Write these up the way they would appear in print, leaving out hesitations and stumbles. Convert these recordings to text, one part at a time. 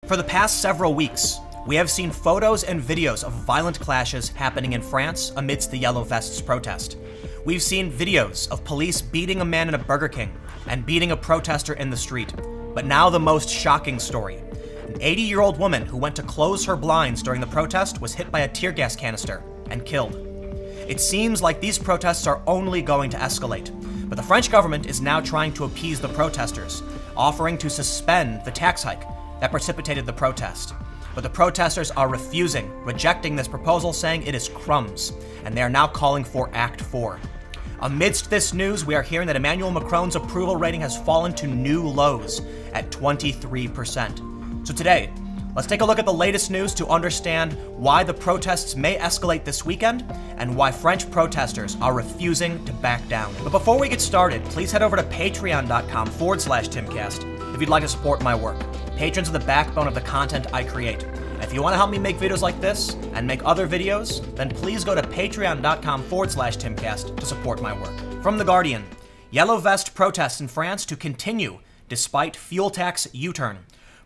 For the past several weeks, we have seen photos and videos of violent clashes happening in France amidst the Yellow Vests protest. We've seen videos of police beating a man in a Burger King and beating a protester in the street. But now the most shocking story. An 80-year-old woman who went to close her blinds during the protest was hit by a tear gas canister and killed. It seems like these protests are only going to escalate, but the French government is now trying to appease the protesters, offering to suspend the tax hike that precipitated the protest. But the protesters are rejecting this proposal, saying it is crumbs, and they are now calling for Act 4. Amidst this news, we are hearing that Emmanuel Macron's approval rating has fallen to new lows at 23%. So today, let's take a look at the latest news to understand why the protests may escalate this weekend and why French protesters are refusing to back down. But before we get started, please head over to patreon.com/Timcast if you'd like to support my work. Patrons are the backbone of the content I create. If you want to help me make videos like this and make other videos, then please go to patreon.com/Timcast to support my work. From The Guardian, Yellow Vest protests in France to continue despite fuel tax U-turn.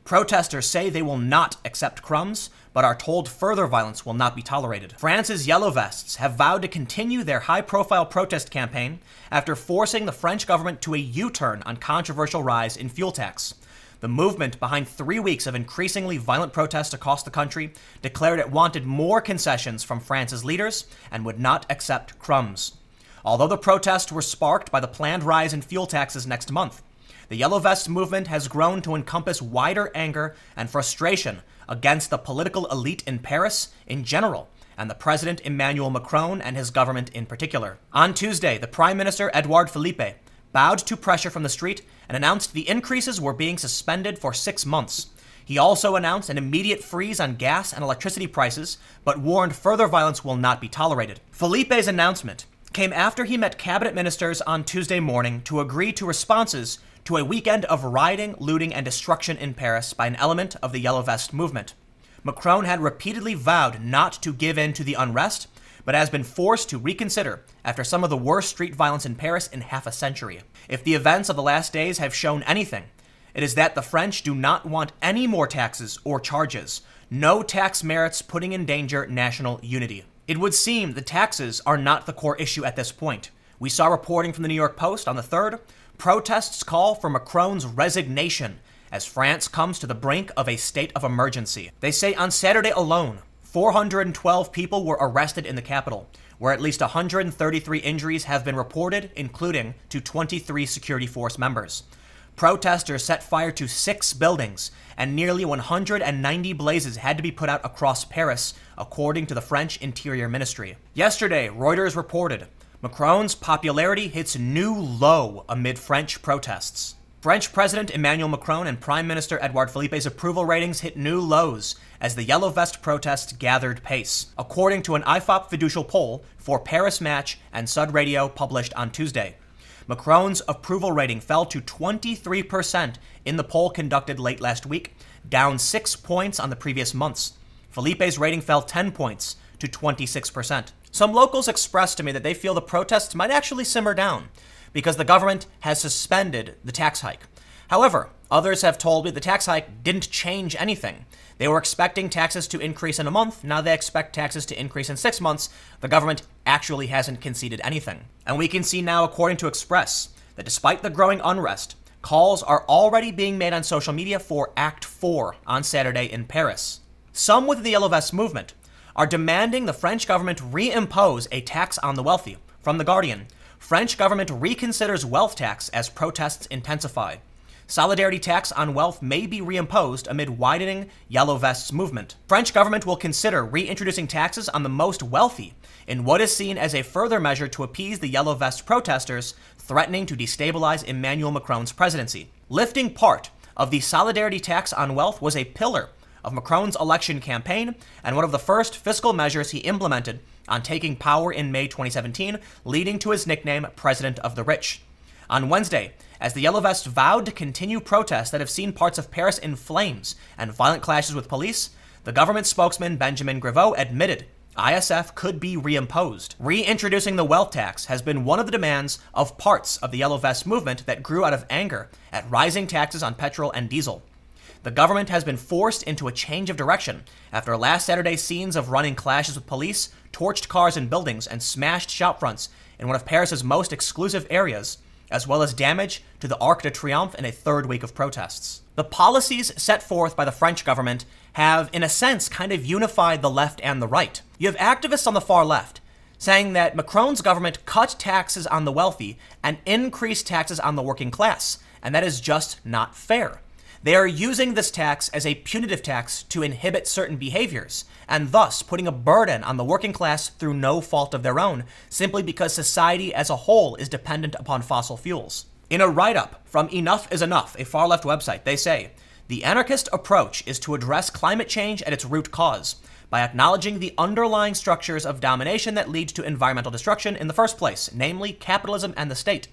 Protesters say they will not accept crumbs, but are told further violence will not be tolerated. France's Yellow Vests have vowed to continue their high-profile protest campaign after forcing the French government to a U-turn on controversial rise in fuel tax. The movement, behind 3 weeks of increasingly violent protests across the country, declared it wanted more concessions from France's leaders and would not accept crumbs. Although the protests were sparked by the planned rise in fuel taxes next month, the Yellow Vest movement has grown to encompass wider anger and frustration against the political elite in Paris in general, and the President Emmanuel Macron and his government in particular. On Tuesday, the Prime Minister Edouard Philippe bowed to pressure from the street and announced the increases were being suspended for 6 months. He also announced an immediate freeze on gas and electricity prices, but warned further violence will not be tolerated. Philippe's announcement came after he met cabinet ministers on Tuesday morning to agree to responses to a weekend of rioting, looting, and destruction in Paris by an element of the Yellow Vest movement. Macron had repeatedly vowed not to give in to the unrest, but has been forced to reconsider after some of the worst street violence in Paris in half a century. If the events of the last days have shown anything, it is that the French do not want any more taxes or charges. No tax merits putting in danger national unity. It would seem the taxes are not the core issue at this point. We saw reporting from the New York Post on the 3rd, protests call for Macron's resignation as France comes to the brink of a state of emergency. They say on Saturday alone, 412 people were arrested in the capital, where at least 133 injuries have been reported, including to 23 security force members. Protesters set fire to 6 buildings, and nearly 190 blazes had to be put out across Paris, according to the French Interior Ministry. Yesterday, Reuters reported Macron's popularity hits new low amid French protests. French President Emmanuel Macron and Prime Minister Edouard Philippe's approval ratings hit new lows as the Yellow Vest protests gathered pace, according to an IFOP fiducial poll for Paris Match and Sud Radio published on Tuesday. Macron's approval rating fell to 23% in the poll conducted late last week, down 6 points on the previous months. Philippe's rating fell 10 points to 26%. Some locals expressed to me that they feel the protests might actually simmer down because the government has suspended the tax hike. However, others have told me the tax hike didn't change anything. They were expecting taxes to increase in a month. Now they expect taxes to increase in 6 months. The government actually hasn't conceded anything. And we can see now, according to Express, that despite the growing unrest, calls are already being made on social media for Act 4 on Saturday in Paris. Some within the Yellow Vest movement are demanding the French government reimpose a tax on the wealthy. From The Guardian, French government reconsiders wealth tax as protests intensify. Solidarity tax on wealth may be reimposed amid widening Yellow Vests movement. French government will consider reintroducing taxes on the most wealthy in what is seen as a further measure to appease the Yellow Vest protesters threatening to destabilize Emmanuel Macron's presidency. Lifting part of the solidarity tax on wealth was a pillar of Macron's election campaign and one of the first fiscal measures he implemented on taking power in May 2017, leading to his nickname, President of the Rich. On Wednesday, as the Yellow Vests vowed to continue protests that have seen parts of Paris in flames and violent clashes with police, the government spokesman Benjamin Griveaux admitted ISF could be reimposed. Reintroducing the wealth tax has been one of the demands of parts of the Yellow Vest movement that grew out of anger at rising taxes on petrol and diesel. The government has been forced into a change of direction after last Saturday's scenes of running clashes with police, torched cars and buildings, and smashed shopfronts in one of Paris's most exclusive areas, as well as damage to the Arc de Triomphe in a third week of protests. The policies set forth by the French government have, in a sense, kind of unified the left and the right. You have activists on the far left saying that Macron's government cut taxes on the wealthy and increased taxes on the working class, and that is just not fair. They are using this tax as a punitive tax to inhibit certain behaviors, and thus putting a burden on the working class through no fault of their own, simply because society as a whole is dependent upon fossil fuels. In a write-up from Enough is Enough, a far-left website, they say, the anarchist approach is to address climate change at its root cause, by acknowledging the underlying structures of domination that lead to environmental destruction in the first place, namely capitalism and the state.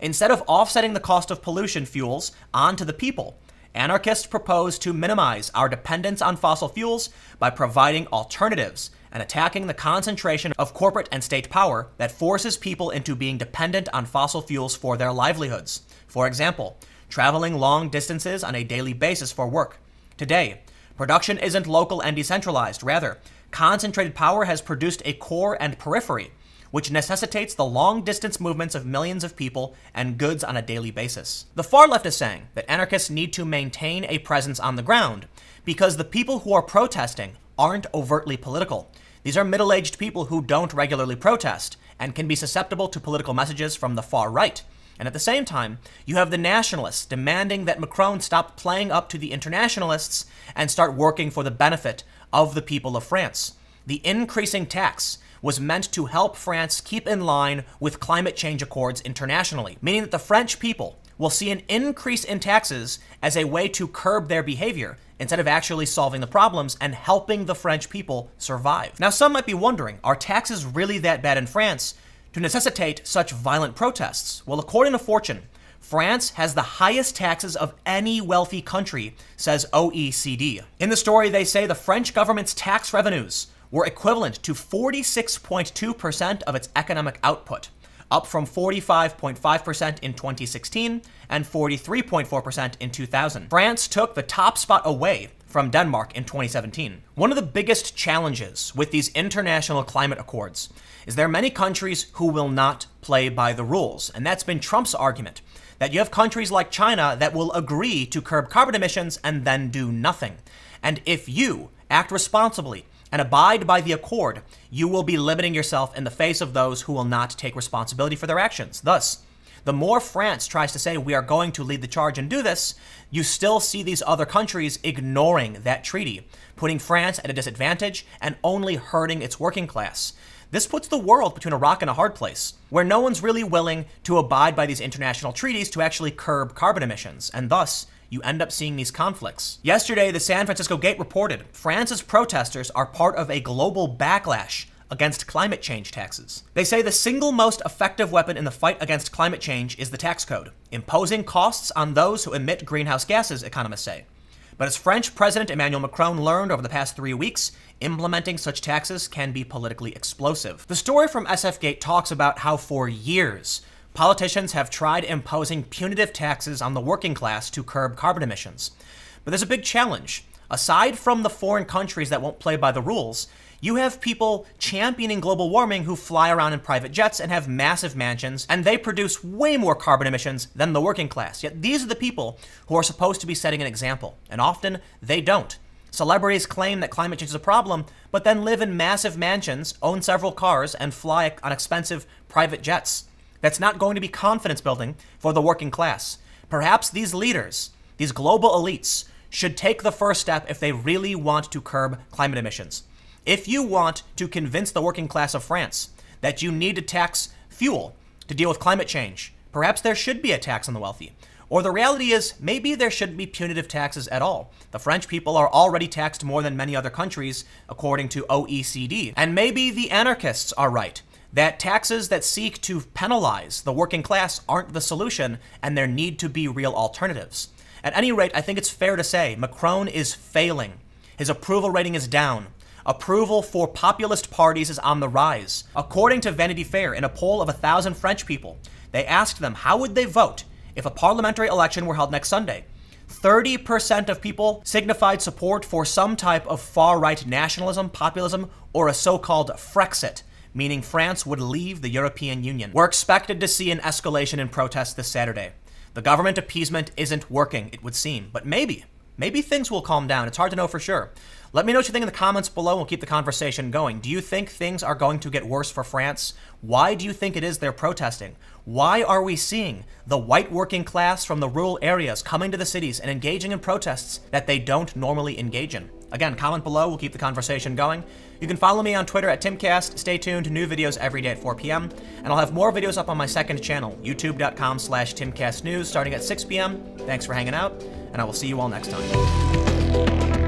Instead of offsetting the cost of pollution fuels onto the people, anarchists propose to minimize our dependence on fossil fuels by providing alternatives and attacking the concentration of corporate and state power that forces people into being dependent on fossil fuels for their livelihoods. For example, traveling long distances on a daily basis for work. Today, production isn't local and decentralized. Rather, concentrated power has produced a core and periphery, which necessitates the long-distance movements of millions of people and goods on a daily basis. The far left is saying that anarchists need to maintain a presence on the ground because the people who are protesting aren't overtly political. These are middle-aged people who don't regularly protest and can be susceptible to political messages from the far right. And at the same time, you have the nationalists demanding that Macron stop playing up to the internationalists and start working for the benefit of the people of France. The increasing tax was meant to help France keep in line with climate change accords internationally, meaning that the French people will see an increase in taxes as a way to curb their behavior instead of actually solving the problems and helping the French people survive. Now, some might be wondering, are taxes really that bad in France to necessitate such violent protests? Well, according to Fortune, France has the highest taxes of any wealthy country, says OECD. In the story, they say the French government's tax revenues were equivalent to 46.2% of its economic output, up from 45.5% in 2016 and 43.4% in 2000. France took the top spot away from Denmark in 2017. One of the biggest challenges with these international climate accords is there are many countries who will not play by the rules, and that's been Trump's argument, that you have countries like China that will agree to curb carbon emissions and then do nothing. And if you act responsibly and abide by the accord, you will be limiting yourself in the face of those who will not take responsibility for their actions. Thus, the more France tries to say we are going to lead the charge and do this, you still see these other countries ignoring that treaty, putting France at a disadvantage and only hurting its working class. This puts the world between a rock and a hard place, where no one's really willing to abide by these international treaties to actually curb carbon emissions, and thus, you end up seeing these conflicts. Yesterday, the San Francisco Gate reported France's protesters are part of a global backlash against climate change taxes. They say the single most effective weapon in the fight against climate change is the tax code, imposing costs on those who emit greenhouse gases, economists say. But as French President Emmanuel Macron learned over the past 3 weeks, implementing such taxes can be politically explosive. The story from SF Gate talks about how for years, politicians have tried imposing punitive taxes on the working class to curb carbon emissions. But there's a big challenge. Aside from the foreign countries that won't play by the rules, you have people championing global warming who fly around in private jets and have massive mansions, and they produce way more carbon emissions than the working class. Yet these are the people who are supposed to be setting an example, and often they don't. Celebrities claim that climate change is a problem, but then live in massive mansions, own several cars, and fly on expensive private jets. That's not going to be confidence building for the working class. Perhaps these leaders, these global elites, should take the first step if they really want to curb climate emissions. If you want to convince the working class of France that you need to tax fuel to deal with climate change, perhaps there should be a tax on the wealthy. Or the reality is, maybe there shouldn't be punitive taxes at all. The French people are already taxed more than many other countries, according to OECD. And maybe the anarchists are right, that taxes that seek to penalize the working class aren't the solution, and there need to be real alternatives. At any rate, I think it's fair to say Macron is failing. His approval rating is down. Approval for populist parties is on the rise. According to Vanity Fair, in a poll of 1,000 French people, they asked them how would they vote if a parliamentary election were held next Sunday. 30% of people signified support for some type of far-right nationalism, populism, or a so-called Frexit, meaning France would leave the European Union. We're expected to see an escalation in protests this Saturday. The government appeasement isn't working, it would seem, but maybe things will calm down. It's hard to know for sure. Let me know what you think in the comments below. We'll keep the conversation going. Do you think things are going to get worse for France? Why do you think it is they're protesting? Why are we seeing the white working class from the rural areas coming to the cities and engaging in protests that they don't normally engage in? Again, comment below. We'll keep the conversation going. You can follow me on Twitter at Timcast. Stay tuned. New videos every day at 4 p.m. And I'll have more videos up on my second channel, youtube.com/TimCastNews, starting at 6 p.m. Thanks for hanging out, and I will see you all next time.